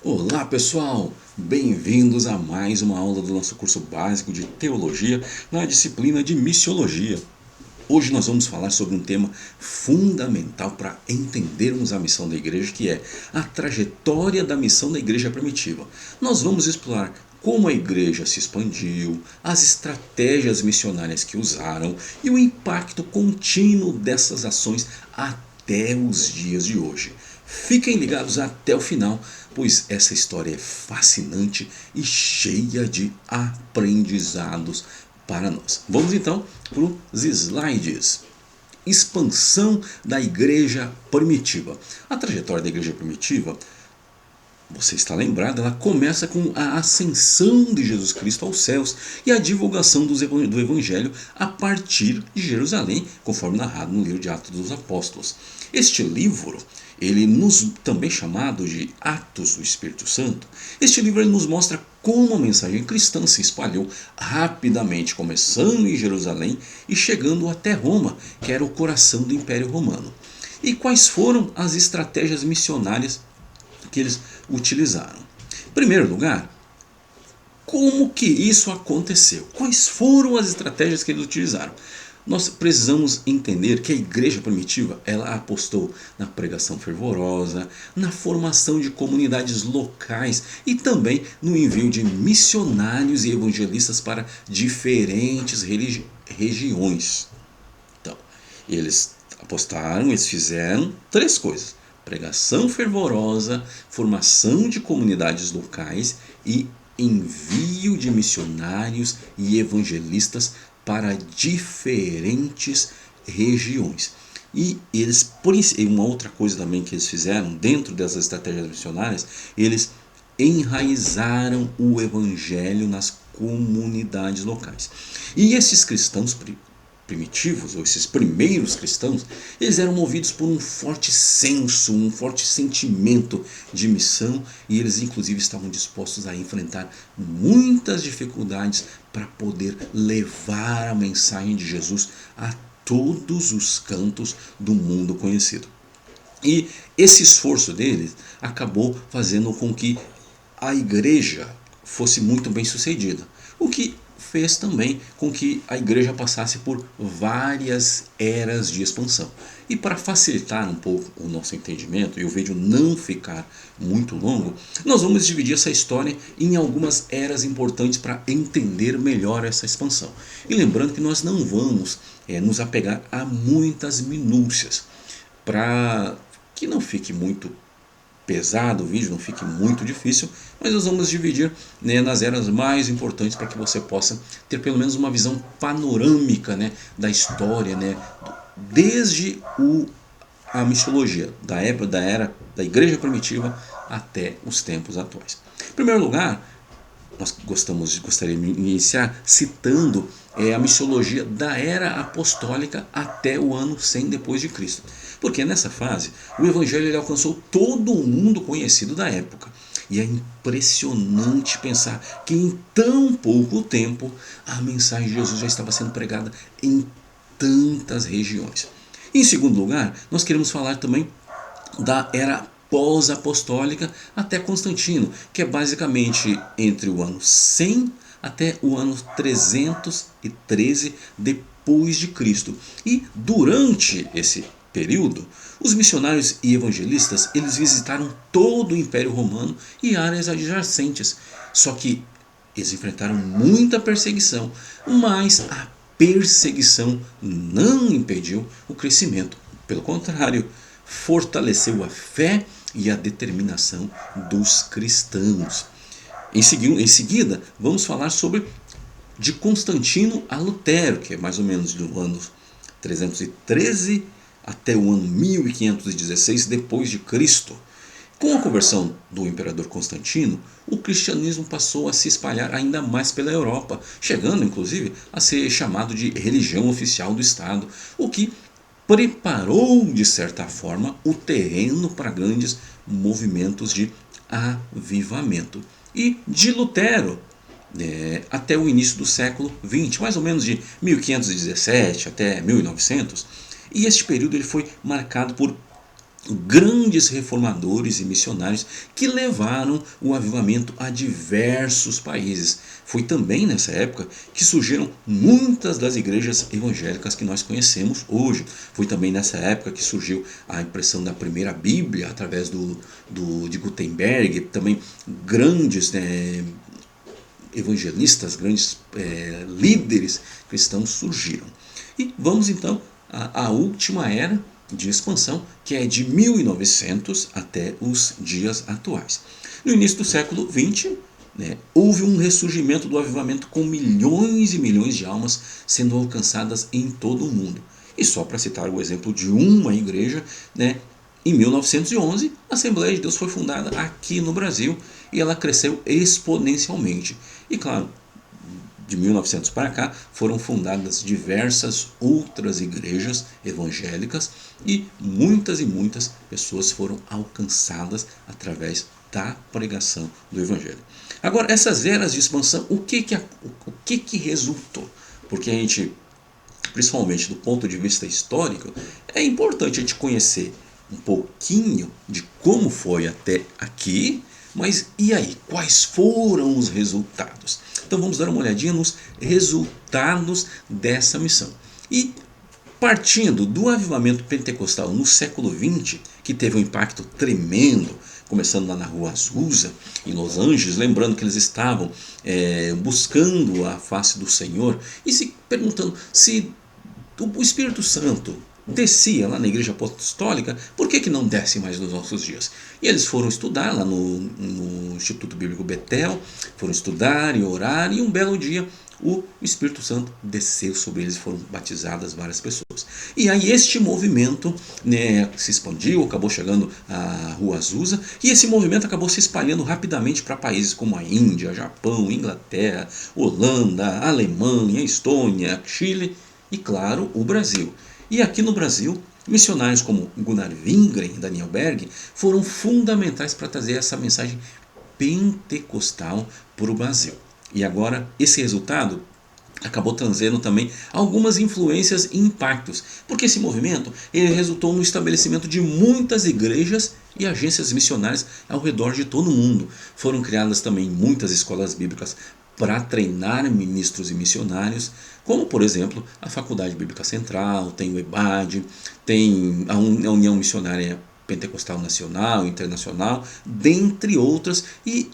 Olá pessoal, bem-vindos a mais uma aula do nosso curso básico de Teologia na disciplina de Missiologia. Hoje nós vamos falar sobre um tema fundamental para entendermos a missão da igreja, que é a trajetória da missão da igreja primitiva. Nós vamos explorar como a igreja se expandiu, as estratégias missionárias que usaram e o impacto contínuo dessas ações até os dias de hoje. Fiquem ligados até o final, pois essa história é fascinante e cheia de aprendizados para nós. Vamos então para os slides. Expansão da igreja primitiva. A trajetória da igreja primitiva, você está lembrado, ela começa com a ascensão de Jesus Cristo aos céus e a divulgação do Evangelho a partir de Jerusalém, conforme narrado no livro de Atos dos Apóstolos. Este livro, também chamado de Atos do Espírito Santo, este livro nos mostra como a mensagem cristã se espalhou rapidamente, começando em Jerusalém e chegando até Roma, que era o coração do Império Romano. E quais foram as estratégias missionárias que eles utilizaram? Em primeiro lugar, como que isso aconteceu? Quais foram as estratégias que eles utilizaram? Nós precisamos entender que a igreja primitiva, ela apostou na pregação fervorosa, na formação de comunidades locais e também no envio de missionários e evangelistas para diferentes regiões. Então, eles apostaram, eles fizeram três coisas: pregação fervorosa, formação de comunidades locais e envio de missionários e evangelistas para diferentes regiões. E eles, uma outra coisa também que eles fizeram dentro dessas estratégias missionárias, eles enraizaram o evangelho nas comunidades locais. E esses cristãos primitivos, ou esses primeiros cristãos, eles eram movidos por um forte senso, um forte sentimento de missão, e eles inclusive estavam dispostos a enfrentar muitas dificuldades para poder levar a mensagem de Jesus a todos os cantos do mundo conhecido. E esse esforço deles acabou fazendo com que a igreja fosse muito bem sucedida, o que fez também com que a igreja passasse por várias eras de expansão. E para facilitar um pouco o nosso entendimento e o vídeo não ficar muito longo, nós vamos dividir essa história em algumas eras importantes para entender melhor essa expansão. E lembrando que nós não vamos nos apegar a muitas minúcias, para que não fique muito pesado o vídeo, não fique muito difícil, mas nós vamos dividir nas eras mais importantes para que você possa ter pelo menos uma visão panorâmica da história, desde a missiologia, da época da era da igreja primitiva até os tempos atuais. Em primeiro lugar, nós gostaríamos de iniciar citando a missiologia da era apostólica até o ano 100 depois de Cristo. Porque nessa fase o evangelho ele alcançou todo o mundo conhecido da época. E é impressionante pensar que em tão pouco tempo a mensagem de Jesus já estava sendo pregada em tantas regiões. Em segundo lugar, nós queremos falar também da era pós-apostólica até Constantino, que é basicamente entre o ano 100 até o ano 313 depois de Cristo. E durante esse período, os missionários e evangelistas eles visitaram todo o Império Romano e áreas adjacentes. Só que eles enfrentaram muita perseguição, mas a perseguição não impediu o crescimento. Pelo contrário, fortaleceu a fé e a determinação dos cristãos. Em seguida, vamos falar sobre de Constantino a Lutero, que é mais ou menos do ano 313 até o ano 1516 depois de Cristo. Com a conversão do imperador Constantino, o cristianismo passou a se espalhar ainda mais pela Europa, chegando inclusive a ser chamado de religião oficial do Estado, o que preparou de certa forma o terreno para grandes movimentos de avivamento. E de Lutero até o início do século XX, mais ou menos de 1517 até 1900, e este período ele foi marcado por grandes reformadores e missionários que levaram o avivamento a diversos países. Foi também nessa época que surgiram muitas das igrejas evangélicas que nós conhecemos hoje. Foi também nessa época que surgiu a impressão da primeira Bíblia através de Gutenberg. Também grandes evangelistas, grandes líderes cristãos surgiram. E vamos então à última era de expansão, que é de 1900 até os dias atuais. No início do século XX, houve um ressurgimento do avivamento com milhões e milhões de almas sendo alcançadas em todo o mundo. E só para citar o exemplo de uma igreja, em 1911, a Assembleia de Deus foi fundada aqui no Brasil e ela cresceu exponencialmente. E claro, de 1900 para cá foram fundadas diversas outras igrejas evangélicas e muitas pessoas foram alcançadas através da pregação do Evangelho. Agora, essas eras de expansão, o que resultou? Porque a gente, principalmente do ponto de vista histórico, é importante a gente conhecer um pouquinho de como foi até aqui, mas e aí? Quais foram os resultados? Então vamos dar uma olhadinha nos resultados dessa missão. E partindo do avivamento pentecostal no século XX, que teve um impacto tremendo, começando lá na Rua Azusa, em Los Angeles, lembrando que eles estavam buscando a face do Senhor e se perguntando se o Espírito Santo descia lá na igreja apostólica, por que não desce mais nos nossos dias? E eles foram estudar lá no Instituto Bíblico Betel, foram estudar e orar, e um belo dia o Espírito Santo desceu sobre eles e foram batizadas várias pessoas. E aí este movimento se expandiu, acabou chegando à Rua Azusa, e esse movimento acabou se espalhando rapidamente para países como a Índia, Japão, Inglaterra, Holanda, Alemanha, Estônia, Chile e, claro, o Brasil. E aqui no Brasil, missionários como Gunnar Wingren e Daniel Berg foram fundamentais para trazer essa mensagem pentecostal para o Brasil. E agora, esse resultado acabou trazendo também algumas influências e impactos, porque esse movimento ele resultou no estabelecimento de muitas igrejas e agências missionárias ao redor de todo o mundo. Foram criadas também muitas escolas bíblicas para treinar ministros e missionários, como por exemplo a Faculdade Bíblica Central, tem o EBAD, tem a União Missionária Pentecostal Nacional, Internacional, dentre outras, e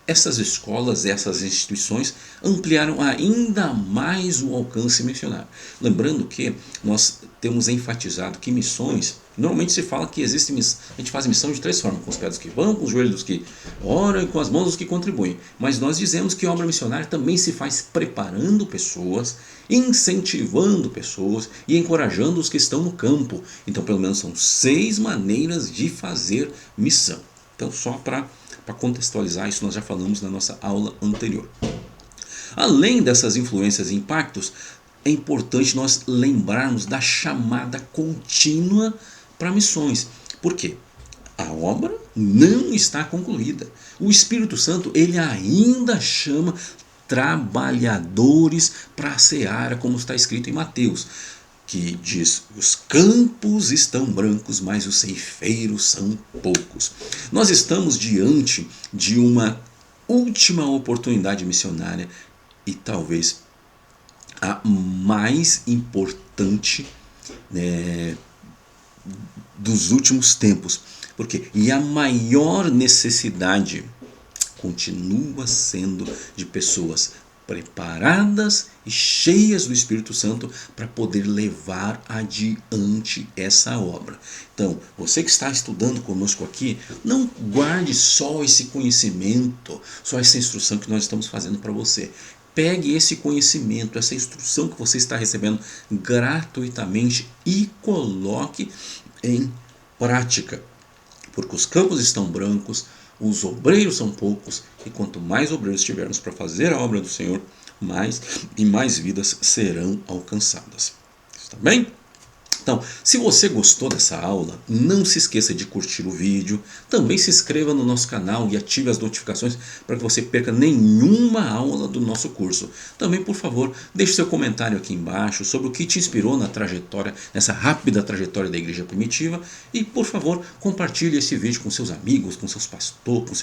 essas escolas, essas instituições ampliaram ainda mais o alcance missionário. Lembrando que nós temos enfatizado que missões, normalmente se fala que existe a gente faz missão de três formas: com os pés dos que vão, com os joelhos dos que oram e com as mãos dos que contribuem. Mas nós dizemos que a obra missionária também se faz preparando pessoas, incentivando pessoas e encorajando os que estão no campo. Então, pelo menos são 6 maneiras de fazer missão. Então, só para contextualizar, isso nós já falamos na nossa aula anterior. Além dessas influências e impactos, é importante nós lembrarmos da chamada contínua para missões. Por quê? A obra não está concluída. O Espírito Santo ele ainda chama trabalhadores para a seara, como está escrito em Mateus, que diz: os campos estão brancos, mas os ceifeiros são poucos. Nós estamos diante de uma última oportunidade missionária e talvez a mais importante dos últimos tempos. Porque e a maior necessidade continua sendo de pessoas preparadas e cheias do Espírito Santo para poder levar adiante essa obra. Então, você que está estudando conosco aqui, não guarde só esse conhecimento, só essa instrução que nós estamos fazendo para você. Pegue esse conhecimento, essa instrução que você está recebendo gratuitamente e coloque em prática. Porque os campos estão brancos, os obreiros são poucos, e quanto mais obreiros tivermos para fazer a obra do Senhor, mais e mais vidas serão alcançadas. Está bem? Então, se você gostou dessa aula, não se esqueça de curtir o vídeo, também se inscreva no nosso canal e ative as notificações para que você perca nenhuma aula do nosso curso. Também, por favor, deixe seu comentário aqui embaixo sobre o que te inspirou na trajetória, nessa rápida trajetória da Igreja Primitiva e, por favor, compartilhe esse vídeo com seus amigos, com seu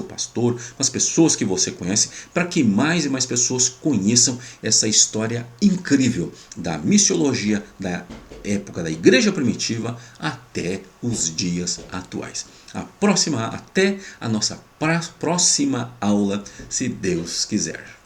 pastor, com as pessoas que você conhece, para que mais e mais pessoas conheçam essa história incrível da missiologia da época da Igreja Primitiva até os dias atuais. Até a nossa próxima aula, se Deus quiser.